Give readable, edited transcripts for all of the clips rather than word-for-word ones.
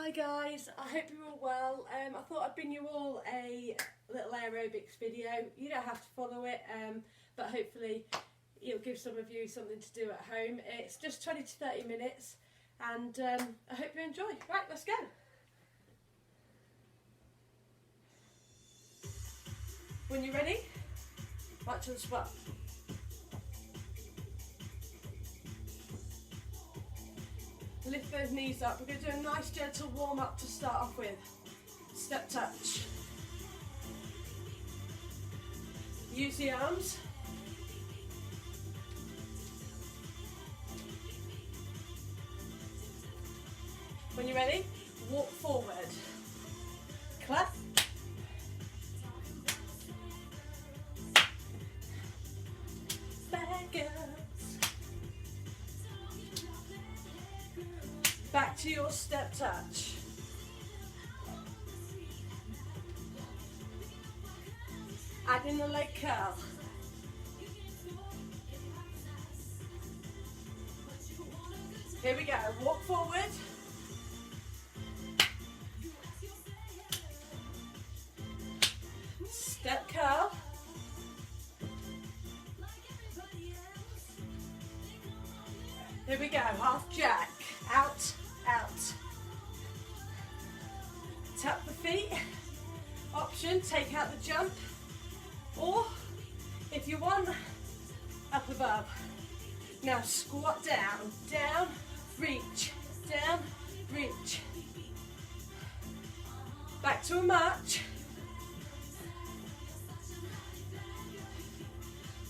Hi guys, I hope you're all well. I thought I'd bring you all a little aerobics video. You don't have to follow it, but hopefully it'll give some of you something to do at home. It's just 20 to 30 minutes and I hope you enjoy. Right, let's go. When you're ready, march on the spot. Lift those knees up. We're going to do a nice gentle warm up to start off with. Step touch. Use the arms. When you're ready, walk forward. Clap. Back up. Back to your step touch. Add in the leg curl. Here we go, walk forward. Step curl. Here we go, half jack, out, out. Tap the feet. Option, take out the jump. Or, if you want, up above. Now squat down, down, reach, down, reach. Back to a march.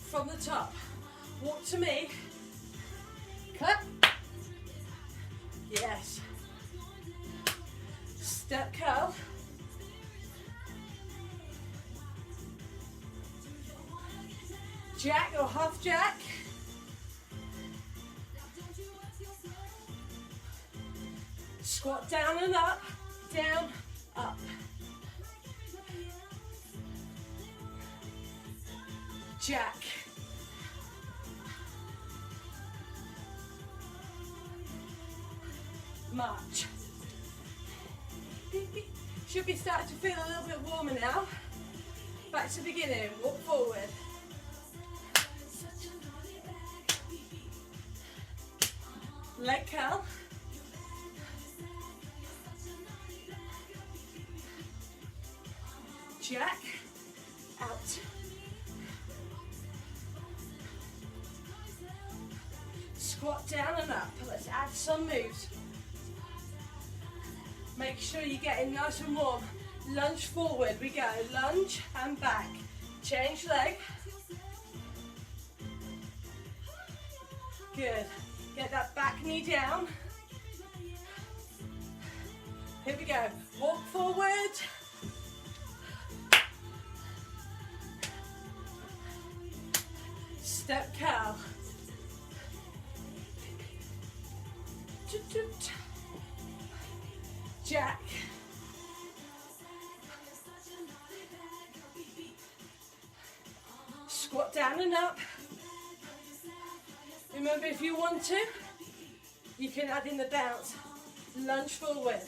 From the top, walk to me. Clap. Yes. Step curl. Jack or half jack. Squat down and up, down, up. Jack. March. Should be starting to feel a little bit warmer now. Back to the beginning, walk forward. Leg curl. Jack, out. Squat down and up. Let's add some moves. Make sure you're getting nice and warm. Lunge forward, we go. Lunge and back. Change leg. Good. Get that back knee down. Here we go. Walk forward. Step curl. Jack. Squat down and up. Remember, if you want to, you can add in the bounce. Lunge forward.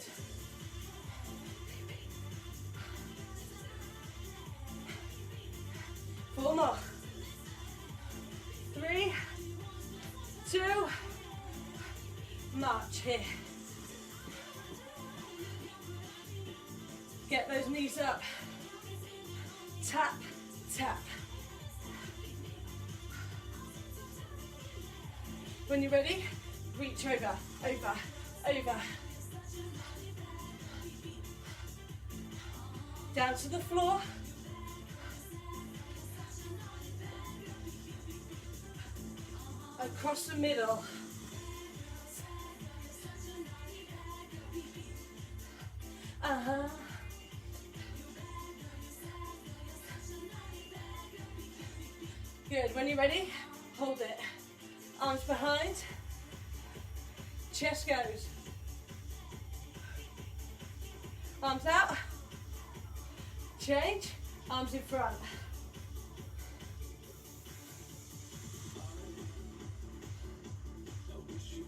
Four more. 3, 2, march here. Get those knees up. Tap, tap. When you're ready, reach over, over, over. Down to the floor. Across the middle. Good, when you're ready, hold it. Arms behind, chest goes. Arms out, change, arms in front.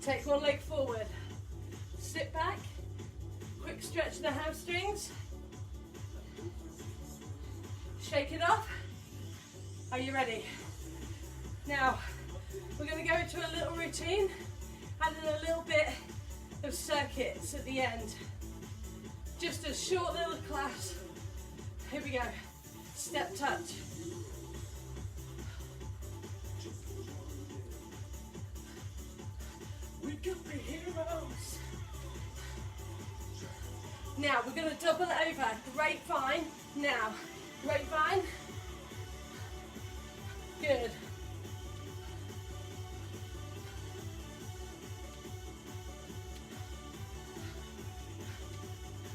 Take one leg forward, sit back, quick quick stretch of the hamstrings. Shake it off. Are you ready? Now, we're going to go into a little routine, adding a little bit of circuits at the end. Just a short little class. Here we go. Step touch. We could be heroes. Now we're going to double it over. Grapevine. Now, grapevine. Good.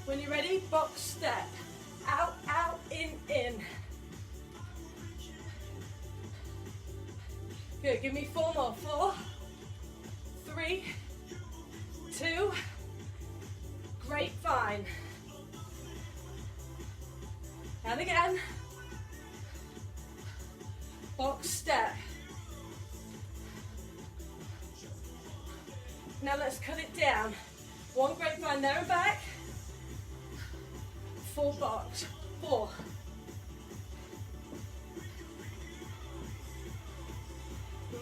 When you're ready, box step. Out, out, in. Good, give me 4 more. 4, 3, 2, grapevine. And again. Box step. Now let's cut it down. 1 grapevine there and back. 4 box. 4.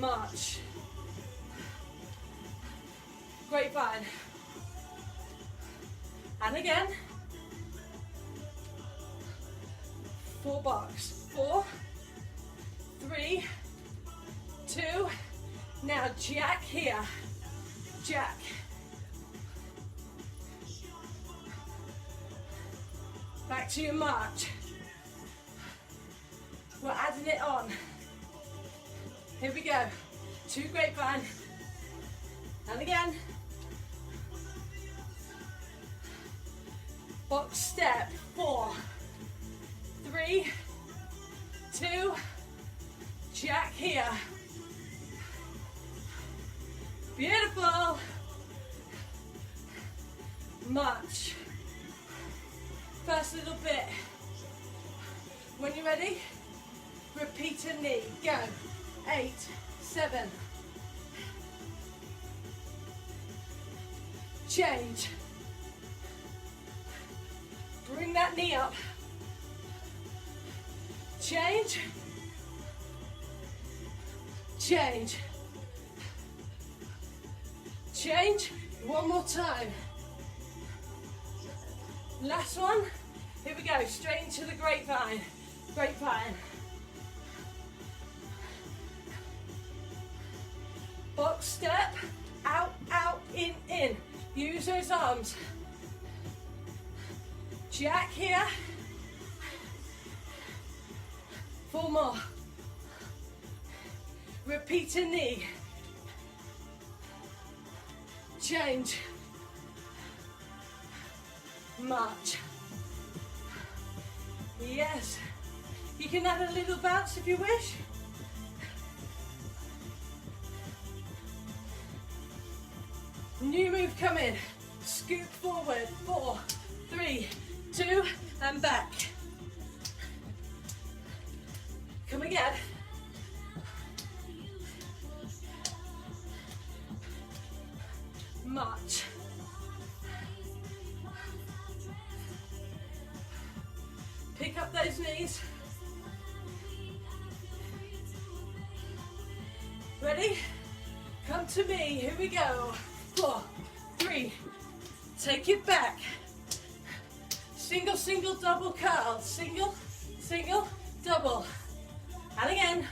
March. Grapevine. And again. 4 box. 4, 3, 2. Now jack here. Jack. Back to your march. We're adding it on. Here we go. 2 grapevine. And again. Box step. 4, 3, 2. Jack here. Beautiful. March. First little bit. When you're ready, repeat a knee. Go. 8, 7. Change. Bring that knee up. Change. Change. Change. 1 more time. Last one. Here we go. Straight into the grapevine. Grapevine. Box step. Out, out, in. Use those arms. Jack here. 4 more. Repeat a knee. Change. March. Yes. You can add a little bounce if you wish. New move coming. Scoop forward. 4, 3, 2, and back. Come again. March. Pick up those knees. Ready? Come to me. Here we go. 4, 3. Take it back. Single, single, double curl. Single, single, double. And again.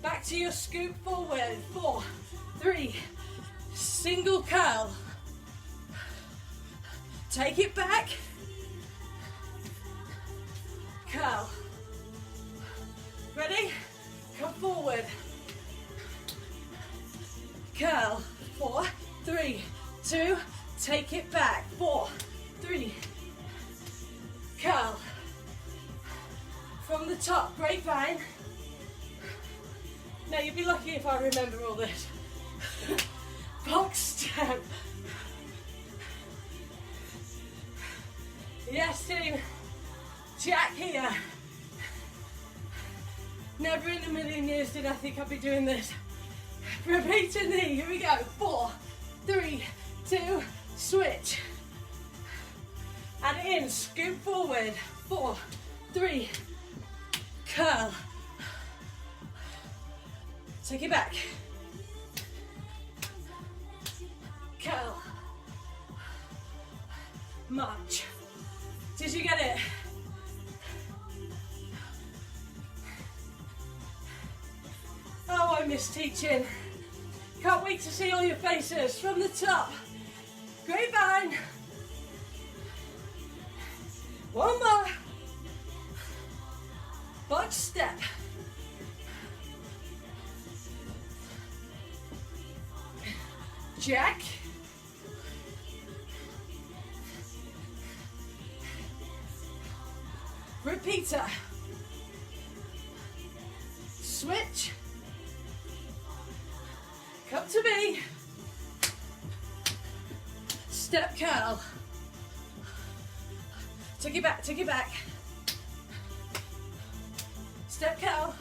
Back to your scoop forward. 4, 3. Single curl. Take it back. Curl. Ready? Come forward. Curl. 4, 3, 2. Take it back. 4, 3. Curl. From the top, grapevine. Now you'd be lucky if I remember all this. Box step. Yes, team. Jack here. Never in a million years did I think I'd be doing this. Repeat a knee. Here we go. 4, 3, 2, switch. Add it in, scoop forward. 4, 3, curl. Take it back. Curl. March. Did you get it? Oh, I miss teaching. Can't wait to see all your faces from the top. Grapevine. One more. Box step. Jack. Repeater. Switch. Come to me. Step curl. Take it back, take it back. Step curl.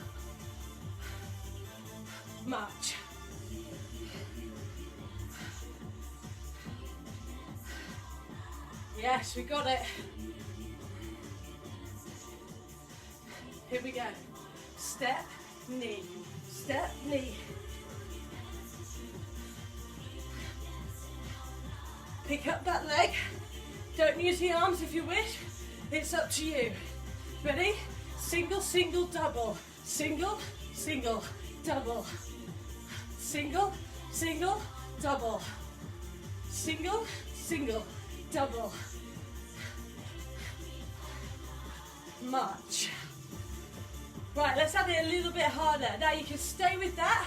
March. Yes, we got it. Here we go. Step, knee, step, knee. Pick up that leg. Don't use the arms if you wish. It's up to you. Ready? Single, single, double. Single, single, double. Single, single, double. Single, single, double. March. Right, let's add it a little bit harder. Now you can stay with that.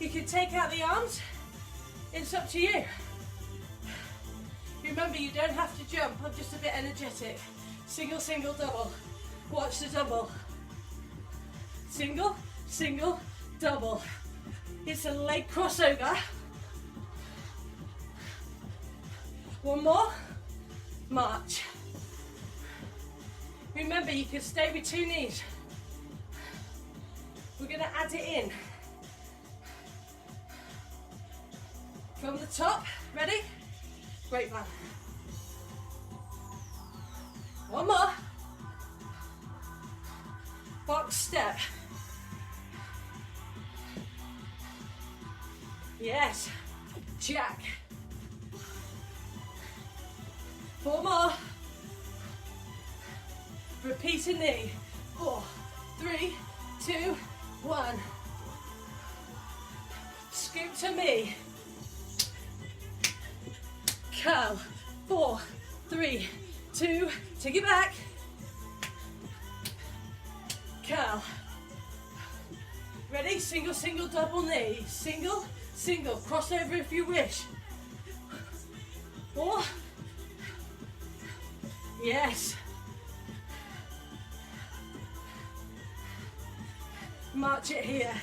You can take out the arms. It's up to you. Remember, you don't have to jump. I'm just a bit energetic. Single, single, double. Watch the double. Single, single, double. It's a leg crossover. One more. March. Remember, you can stay with 2 knees. We're going to add it in. From the top. Ready? Grapevine. One more. Box step. Yes. Jack. 4 more. Repeat a knee. 4, 3, 2, 1. Scoop to me. Curl. 4, 3, 2. Take it back. Curl. Ready? Single, single, double knee. Single, single. Crossover if you wish. 4. Yes. March it here.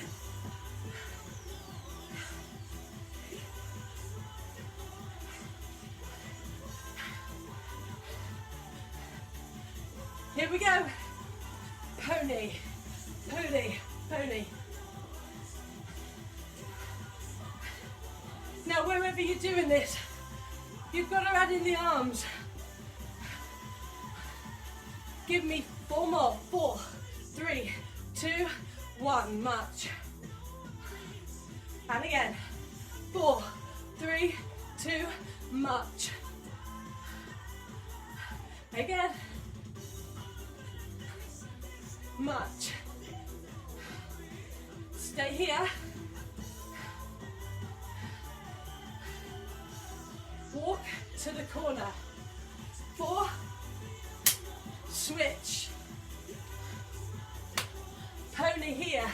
Here we go. Pony, pony, pony. Now wherever you're doing this, you've got to add in the arms. Give me 4 more. 4, 3, 2, 1. March. And again. 4, 3, 2, march. Again. March. Stay here. Walk to the corner. 4. Switch. Pony here.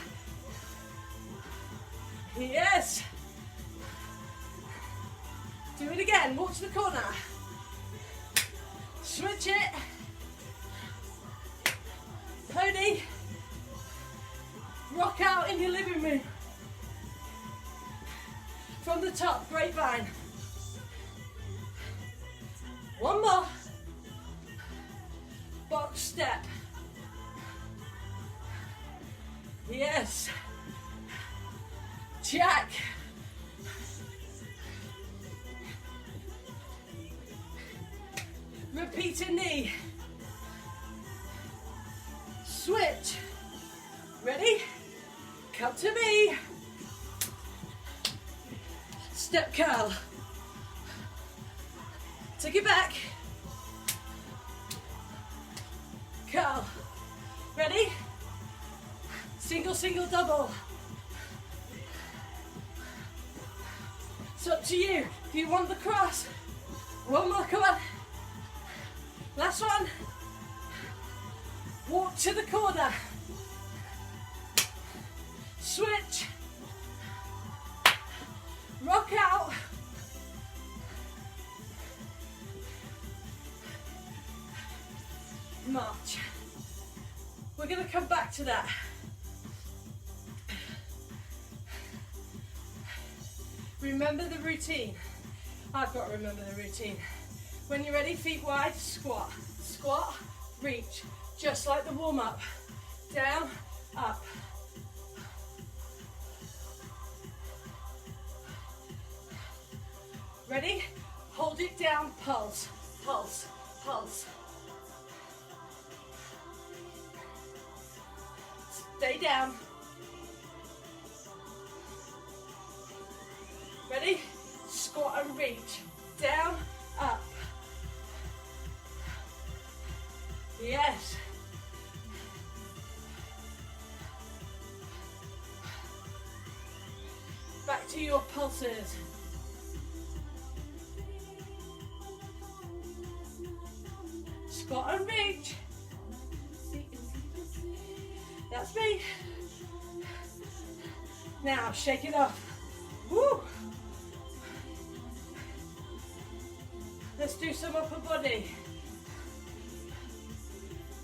Yes. Do it again. Walk to the corner. Switch it. Pony. Rock out in your living room. From the top, grapevine. 1 more. Box step. Yes. Jack. Repeat a knee. Switch. Ready? Come to me. Step curl. Take it back. Curl. Ready? Single, single, double. It's up to you. If you want the cross. One more, come on. Last one. Walk to the corner. Switch. Rock out. March. We're going to come back to that. Remember the routine. I've got to remember the routine. When you're ready, feet wide, squat. Squat, reach. Just like the warm-up. Down, up. Ready? Hold it down, pulse, pulse, pulse. Stay down. Ready? Squat and reach. Down, up. Yes. Back to your pulses. Squat and reach. That's me. Now shake it off. Woo. Let's do some upper body.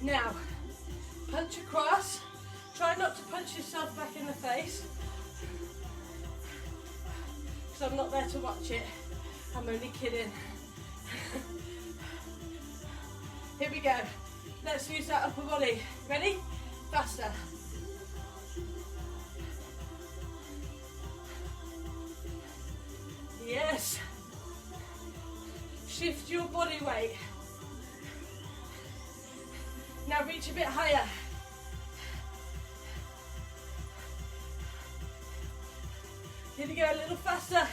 Now, punch across. Try not to punch yourself back in the face, because I'm not there to watch it. I'm only kidding. Here we go. Let's use that upper body. Ready? Faster. Yes. Shift your body weight. Now reach a bit higher. Here we go, a little faster.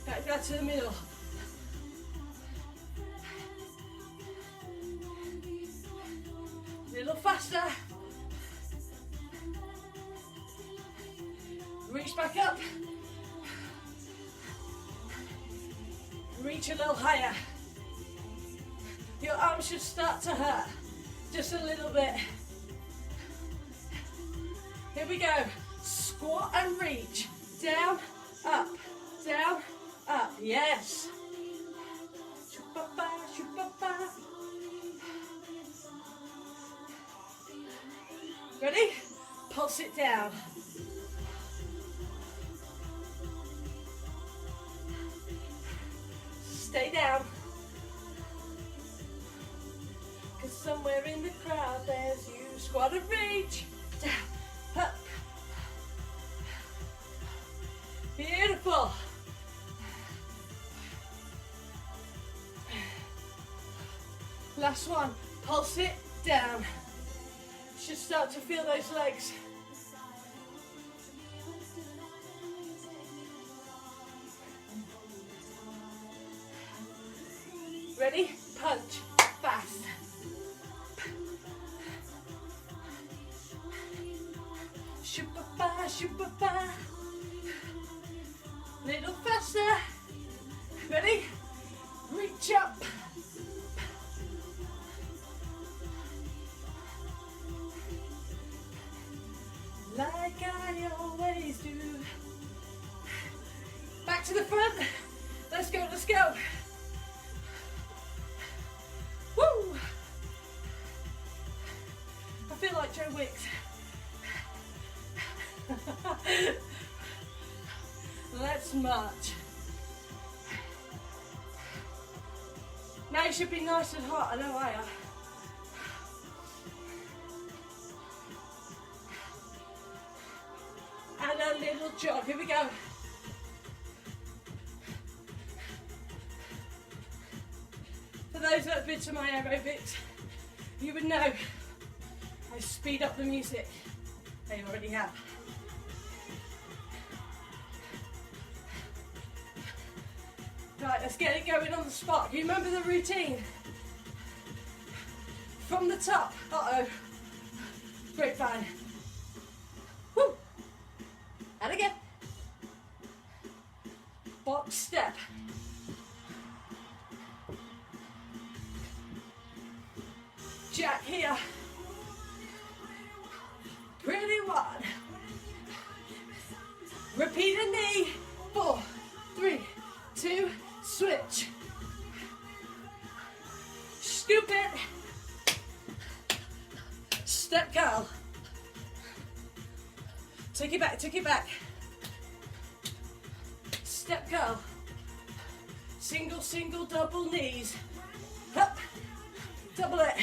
Back down to the middle. Little faster. Reach back up. Reach a little higher. Your arms should start to hurt. Just a little bit. Here we go. Squat and reach. Down, up, down, up. Yes. Shoo-ba-ba, shoo-ba-ba. Ready? Pulse it down. Stay down. Because somewhere in the crowd there's you. Squat and reach. Down, up. Beautiful. Last one. Pulse it down. Should start to feel those legs. Ready? Punch. Fast. Shoo-ba-ba, shoo-ba-ba. Little faster. Ready? Reach up. Like I always do. Back to the front. Let's go, let's go. Woo! I feel like Joe Wicks. Let's march. Now you should be nice and hot. I know I am. And a little jog. Here we go. those that have been to my aerobics, you would know I speed up the music. They already have. Right, let's get it going on the spot. You remember the routine? From the top. Uh-oh. Grapevine. Woo! And again. Box step. Jack here. Pretty one. Repeat a knee. 4, 3, 2, switch. Scoop it. Step curl. Take it back, take it back. Step curl. Single, single, double knees. Up. Double it.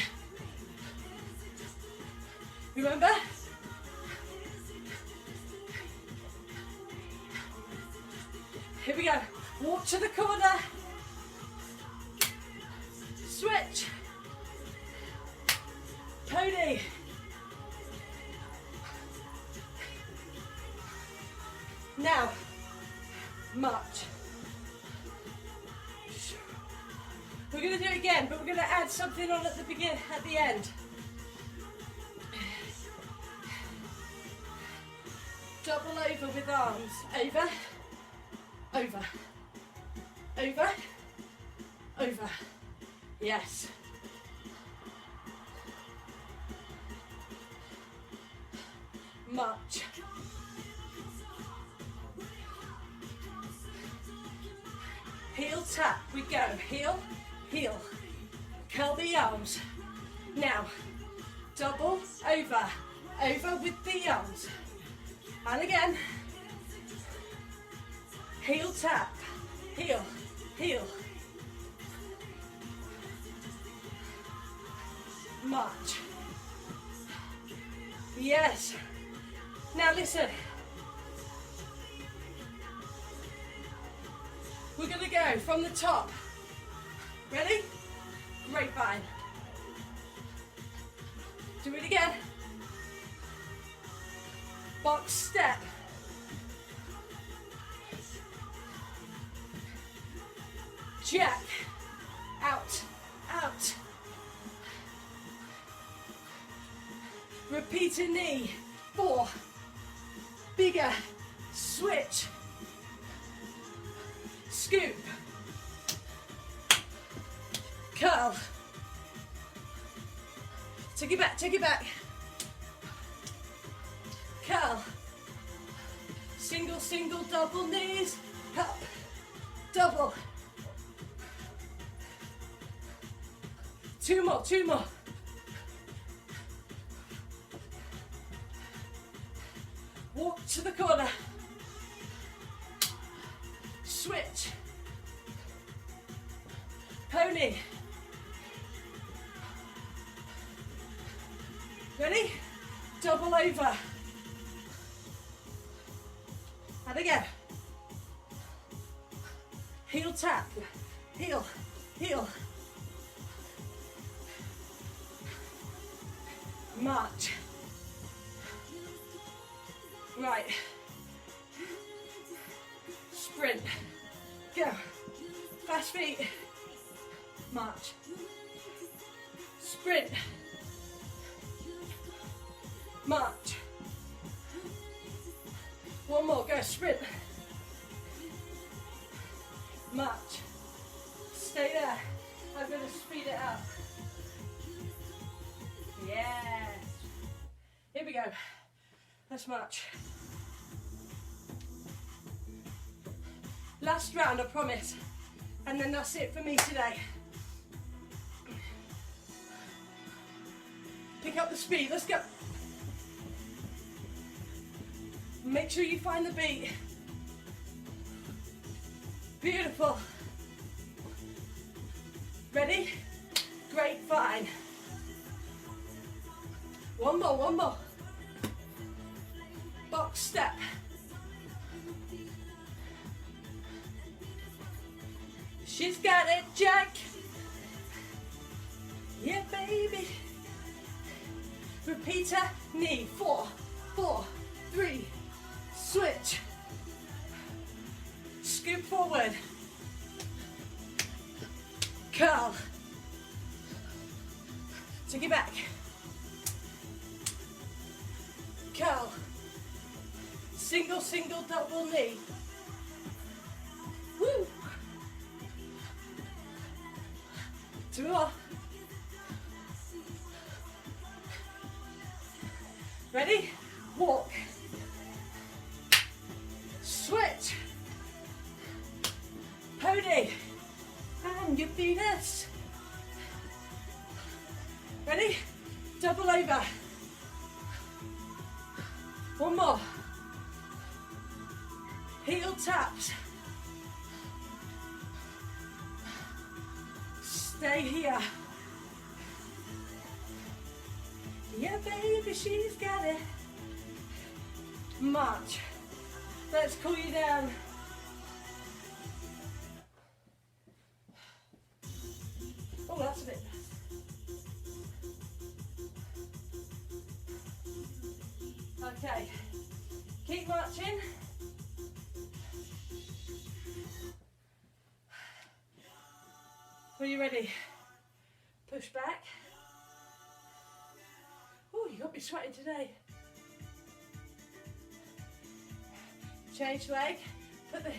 Remember? Here we go. Walk to the corner. Switch. Pony. Now, march. We're going to do it again, but we're going to add something on at the end. Double over with arms. Over, over, over, over. Yes. March. Heel tap. We go. Heel, heel. Curl the arms. Now, double over. Over with the arms. And again. Heel tap. Heel, heel. March. Yes. Now listen. We're going to go from the top. Ready? Grapevine. Do it again. Box step. Jack. Out. Out. Repeat a knee. 4. Bigger. Switch. Scoop. Curl. Take it back, take it back. Curl. Single, single, double knees. Up. Double. 2 more, 2 more. Walk to the corner. Switch. Pony. Ready? Double over. And again. Heel tap. Heel, heel. March. Right. Sprint. Go. Fast feet. March. Sprint. March. One more. Go. Sprint. March. Stay there. I'm going to speed it up. Yes. Here we go. Let's march. Last round, I promise. And then that's it for me today. Pick up the speed. Let's go. Make sure you find the beat. Beautiful. Ready? Great, fine. One more, one more. Box step. She's got it, Jack. baby. Repeater, knee, 4, 4, 3, switch. Scoop forward. Curl. Take it back. Curl. Single, single, double knee. Woo. 2 more. Ready? Walk. Switch. Pony. And your Venus. Ready? Double over. 1 more. Heel taps. Stay here. Yeah, baby, she's got it. March. Let's cool you down. Oh, that's a bit nice. Okay, keep marching. Are you ready? Push back. Oh, you got me sweating today. Change leg. Put the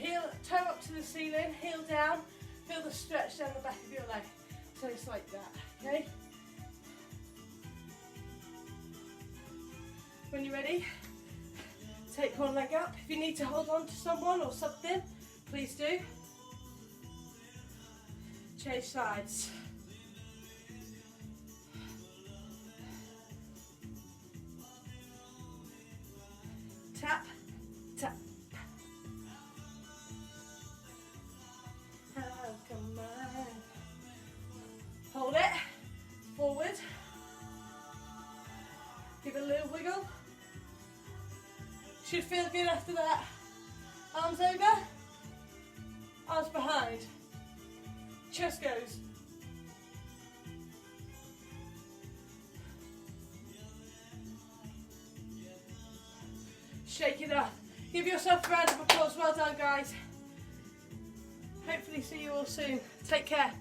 toe up to the ceiling, heel down. Feel the stretch down the back of your leg. So it's like that, okay? When you're ready, take one leg up. If you need to hold on to someone or something, please do. Change sides. Tap, tap. How come I? Hold it. Forward. Give it a little wiggle. Should feel good after that. Arms over. Arms behind. Chest goes. Shake it up. Give yourself a round of applause. Well done, guys. Hopefully see you all soon. Take care.